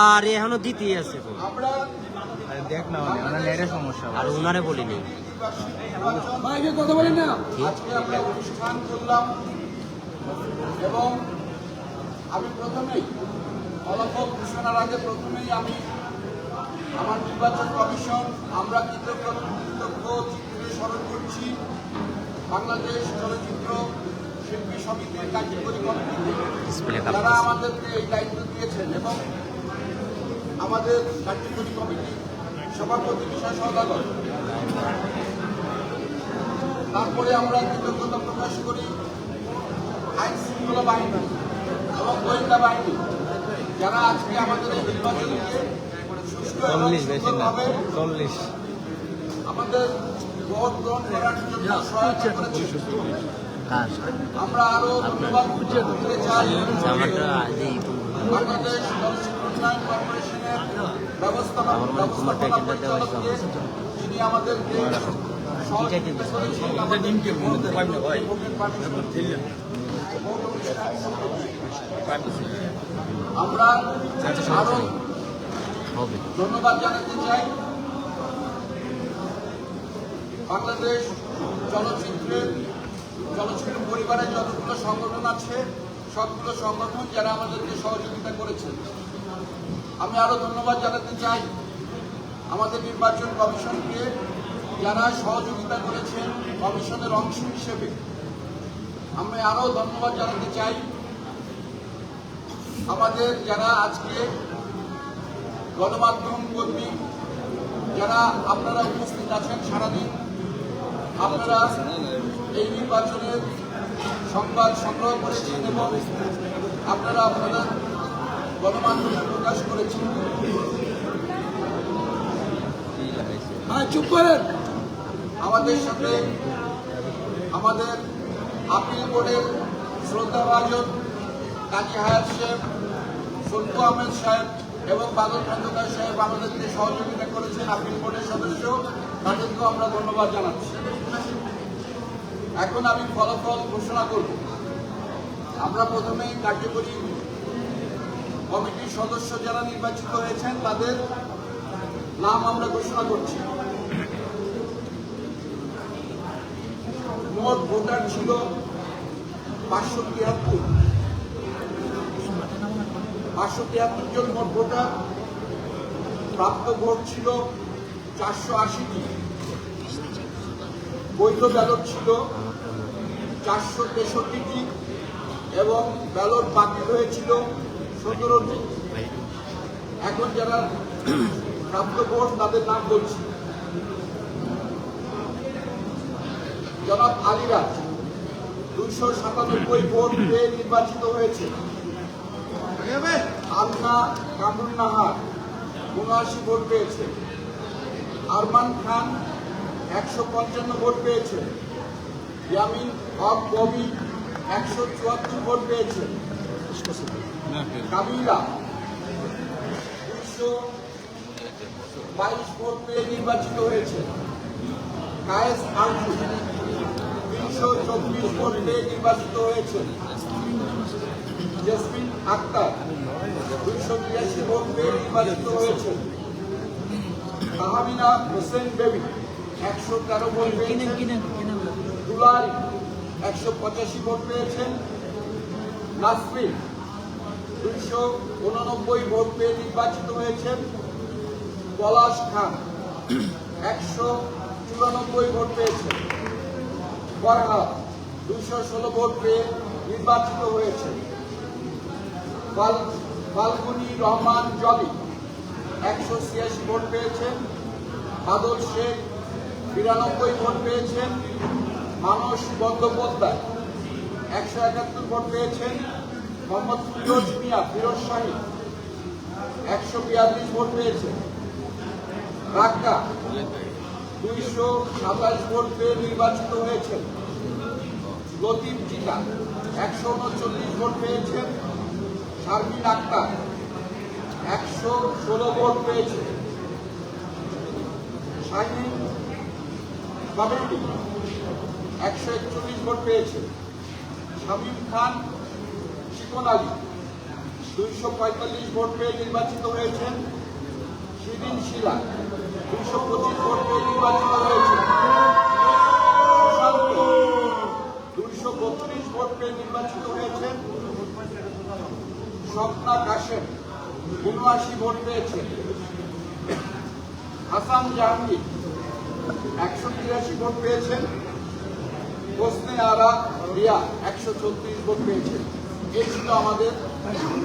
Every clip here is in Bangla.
আর এখনো দিতেই আছে দেখ না নেটের সমস্যা আর উনারে বলিনি কথা বলেন না এবং আমি প্রথমেই ফলাফল ঘোষণার আগে আমি আমার নির্বাচন কমিশন আমরা কৃতজ্ঞ চিত্রে স্মরণ করছি বাংলাদেশ চলচ্চিত্র শিল্পী সমিতির কার্যকরী কমিটিতে যারা আমাদেরকে এই দায়িত্ব দিয়েছেন এবং আমাদের কার্যকরী কমিটি সভাপতি বিষয় সওদাগর। তারপরে আমরা কৃতজ্ঞতা প্রকাশ করি আইন শৃঙ্খলা বাহিনী এবং গোয়েন্দা বাহিনী যারা আজকে আমাদের এই নির্বাচনকে সুষ্ঠুভাবে আমাদের ভোট গ্রহণ করার জন্য সহায়তা করেছে। আমরা আরো ধন্যবাদ দিতে চাই বাংলাদেশ চলচ্চিত্র উন্নয়ন কর্পোরেশনের ব্যবস্থাপনা পরিচালককে, যিনি আমাদেরকে আমরা আরো ধন্যবাদ জানাতে চাই বাংলাদেশ চলচ্চিত্র পরিবারের যতগুলো সংগঠন আছে সবগুলো সংগঠন যারা আমাদেরকে সহযোগিতা করেছেন। আমি আরো ধন্যবাদ জানাতে চাই আমাদের নির্বাচন কমিশনকে যারা সহযোগিতা করেছেন কমিশনের অংশ হিসেবে। আমি আরো ধন্যবাদ জানাতে চাই আমাদের যারা আজকে গণমাধ্যম কর্মী যারা আপনারা উপস্থিত আছেন সারাদিন, আপনারা এই নির্বাচনের সংবাদ সংগ্রহ করেছেন এবং আপনারা আপনাদের গণমাধ্যমে প্রকাশ করেছেন। চুপ করেন। আমাদের সাথে আমাদের আপিল বোর্ডের শ্রদ্ধাভাজন কাজী হায়াত সাহেব, সন্তু আহমেদ সাহেব এবং বাদল খন্দকার সাহেব আমাদেরকে সহযোগিতা করেছেন। আপিল বোর্ডের সদস্য তাদেরকেও আমরা ধন্যবাদ জানাচ্ছি। এখন আমি ফলাফল ঘোষণা করব। আমরা প্রথমেই কার্যকরী কমিটির সদস্য যারা নির্বাচিত হয়েছেন তাদের নাম আমরা ঘোষণা করছি। মোট ভোটার ছিল 573 জন মোট ভোটার। প্রাপ্ত ভোট ছিল 480টি। বৈধ ব্যালট ছিল 463টি এবং ব্যালট বাতিল হয়েছিল 17টি। এখন যারা প্রাপ্ত ভোট তাদের নাম বলছি। জনাব আলিরাজ 297 ভোট পেয়ে নির্বাচিত হয়েছে। আলনা কামরুন নাহার 79 ভোট পেয়েছে। আরমান খান 155 ভোট পেয়েছে। ইয়ামিন হক ববি 174 ভোট পেয়েছে। কাবিলা 222 ভোট পেয়ে নির্বাচিত হয়েছে। কায়েস আলফু 324 ভোট পেয়ে নির্বাচিত হয়েছে। জেসমিন আক্তার 283 ভোট পেয়ে নির্বাচিত হয়েছে। তাহমিনা হোসেন বেবি 113 ভোট পেয়েছেন। দুলারি 185 ভোট পেয়েছেন। নাসরিন 289 ভোট পেয়ে নির্বাচিত হয়েছেন। পলাশ খান 194 ভোট পেয়েছেন। ফরহাদ 216 ভোট পেয়ে নির্বাচিত হয়েছে। ফাল্গুনি রহমান জলি 186 ভোট পেয়েছেন। বাদল শেখ 92 ভোট পেয়েছেন। মানস বন্দ্যোপাধ্যায় 171 ভোট পেয়েছেন। মোহাম্মদ ফিরোজ মিয়া ফিরোজ শাহী 142 ভোট পেয়েছেন। রাক্কা 227 ভোট পেয়ে নির্বাচিত হয়েছেন। লতিফ জিলা 139 ভোট পেয়েছেন। শারমিন আক্তার 116 ভোট পেয়েছে। শাহিন বাবুল্লি 141 ভোট পেয়েছে। শামীম খান শিকন আলী 245 ভোট পেয়ে নির্বাচিত হয়েছেন। শিরিন শিলা 225 ভোট পেয়ে নির্বাচিত হয়েছে। সুশান্ত 232 ভোট পেয়ে নির্বাচিত হয়েছেন। স্বপ্না কাশেম 79 ভোট পেয়েছেন। হাসান জাহাঙ্গীর 183 ভোট পেয়েছেন। হোসনে আরা রিয়া 134 ভোট পেয়েছেন। এই ছিল আমাদের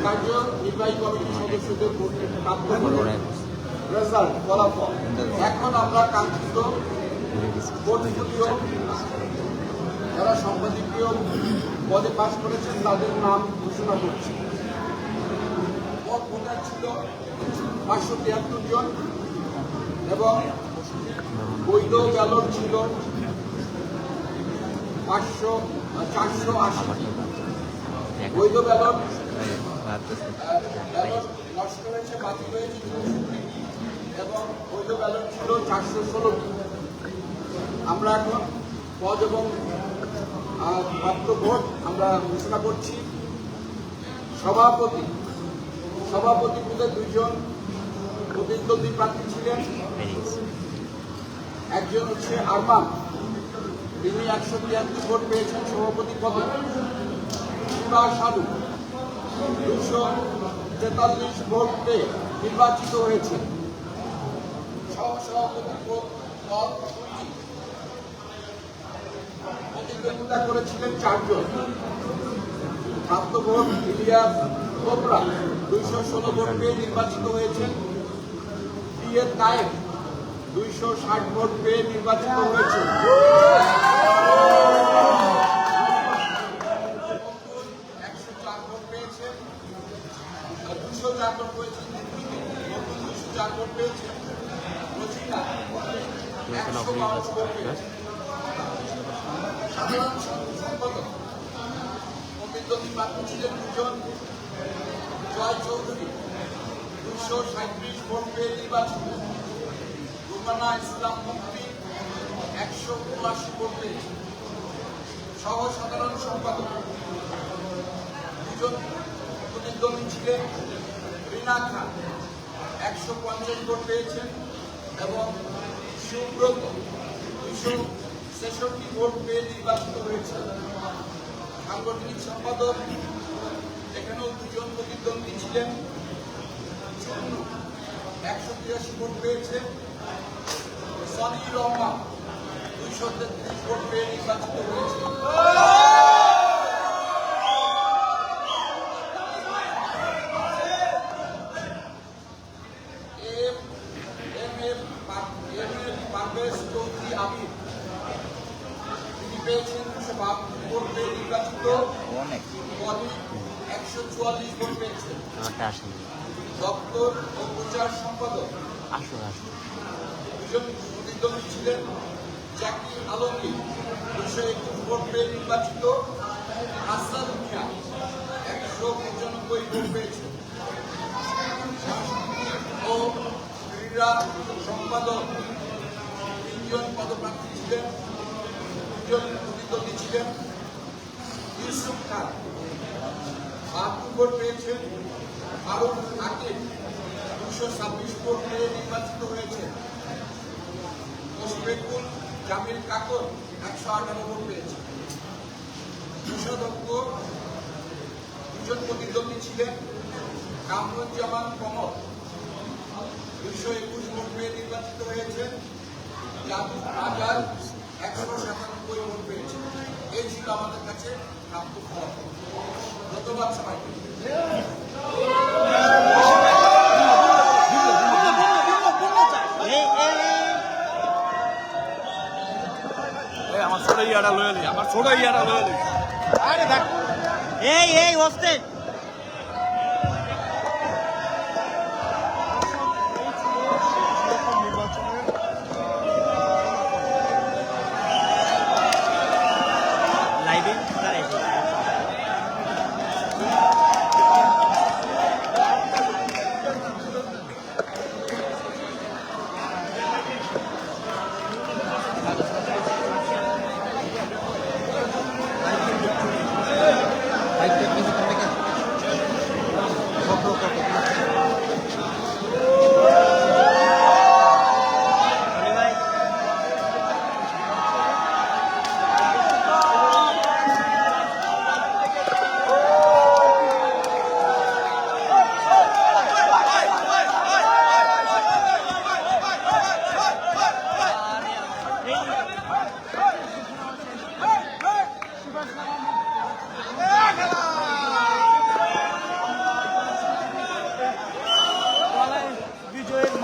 কার্যনির্বাহী কমিটির সদস্যদের ভোটের রেজাল্ট, ফলাফল। এখন আমরা কাঙ্ক্ষিত ভোটগুলিও যারা সম্পাদকীয় পদে পাশ করেছেন তাদের নাম ঘোষণা করছি। মোট ভোটার ছিল 573 জন এবং বৈধ ব্যালট ছিল 480। বৈধ ব্যালট নষ্ট হয়েছে, বাতিল হয়েছে 64 এবং বৈধ ব্যালট ছিল 416টি। আমরা এখন পদ এবং মাত্র ভোট আমরা ঘোষণা করছি। সভাপতি পদে 2 জন প্রতিদ্বন্দ্বী প্রার্থী ছিলেন। একজন হচ্ছে আরমান, তিনি 173 ভোট পেয়েছেন সভাপতি পদে। শিবা সাধু 243 ভোট পেয়ে নির্বাচিত হয়েছে। সহসভাপতি পদ 2টি। প্রতিদ্বন্দ্বিতা করেছিলেন 4 জন। প্রাপ্ত ভোট ইলিয়াস কোবরা 216 ভোট পেয়ে নির্বাচিত হয়েছেন। বিএ নায়েক 260 ভোট পেয়ে নির্বাচিত হয়েছে। 104 ভোট পেয়েছে। 204 ভোট পেয়েছে। 204 ভোট পেয়েছে। রচিনা 152 ভোট পেয়েছে। সাধারণ সম্পাদক প্রতিদ্বন্দ্বী প্রার্থী ছিলেন 2 জন। জয় চৌধুরী 237 ভোট পেয়ে নির্বাচিত। রুমানা ইসলাম মুক্তি 179 ভোট পেয়েছে। সহ সাধারণ সম্পাদক 2 জন প্রতিদ্বন্দ্বী ছিলেন। রিনা খান 150 ভোট পেয়েছেন এবং সুব্রত 266 ভোট পেয়ে নির্বাচিত হয়েছে। সাংগঠনিক সম্পাদক এখানেও 2 জন প্রতিদ্বন্দ্বী ছিলেন। 183 ভোট পেয়েছে। সনি রহমান 233 ভোট পেয়ে নির্বাচিত হয়েছে। পারভেজ চৌধুরী আমির তিনি পেয়েছেন 252 ভোট পেয়ে নির্বাচিত। পদে 144 ভোট পেয়েছেন। দপ্তর ও প্রচার সম্পাদক 2 জন প্রতিদ্বন্দ্বী ছিলেন। জাকির আলমগীর 221 ভোট পেয়ে নির্বাচিত। হাসান মিয়া 195 ভোট পেয়েছেন। ও ক্রীড়া সম্পাদক 3 জন পদপ্রার্থী ছিলেন। 2 জন প্রতিদ্বন্দ্বী ছিলেন। ইউসুফ খান 72 ভোট পেয়েছেন। ফারুক আকিব 226 ভোট পেয়ে নির্বাচিত হয়েছে। মুশফিকুল জামিল কাকর 118 ভোট পেয়েছে। কোষাধ্যক্ষ 2 জন প্রতিদ্বন্দ্বী ছিলেন। কামরুজ্জামান কমল 221 ভোট পেয়ে নির্বাচিত হয়েছে। জাদু আজাদ 197 ভোট পেয়েছে। এই ছিল আমাদের কাছে প্রাপ্ত ফলাফল। ধন্যবাদ সবাইকে। আমার ছোট ইয়াটা লয়ে নি, আমার ছোট ইয়াটা লয়ে নি। আরে দেখ, এই হস্তে লাইভে তারা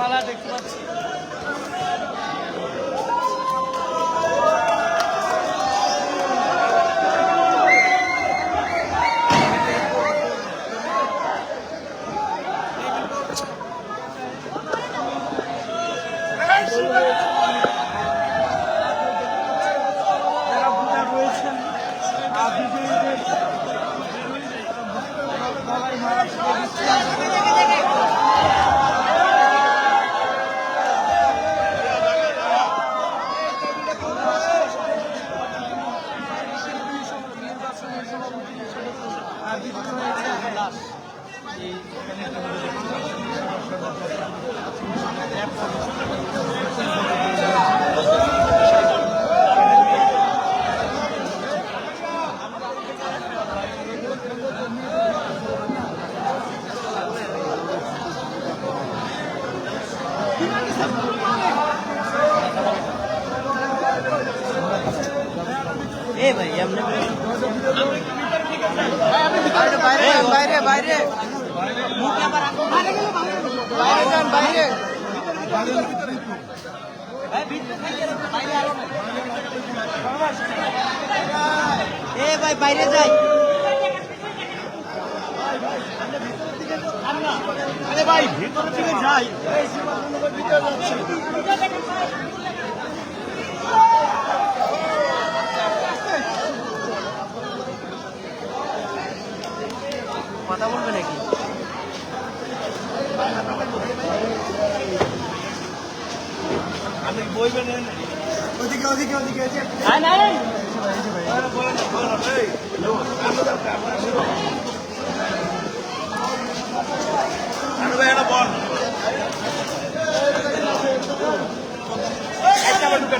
মালা দেখতে পাচ্ছি। যারা ভোটার রয়েছেন বিজয়ীদের গলায় মালা পরিয়ে দিচ্ছেন। এ ভাই এমনি বাইরে বাইরে বাইরে এ ভাই বাইরে যাই। আরে ভাই ভিতরে থেকে যাই। কথা বলবে নাকি? আপনি বইবেন ওদিকে ওদিকে ওদিকে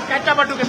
কাটা বাটুকে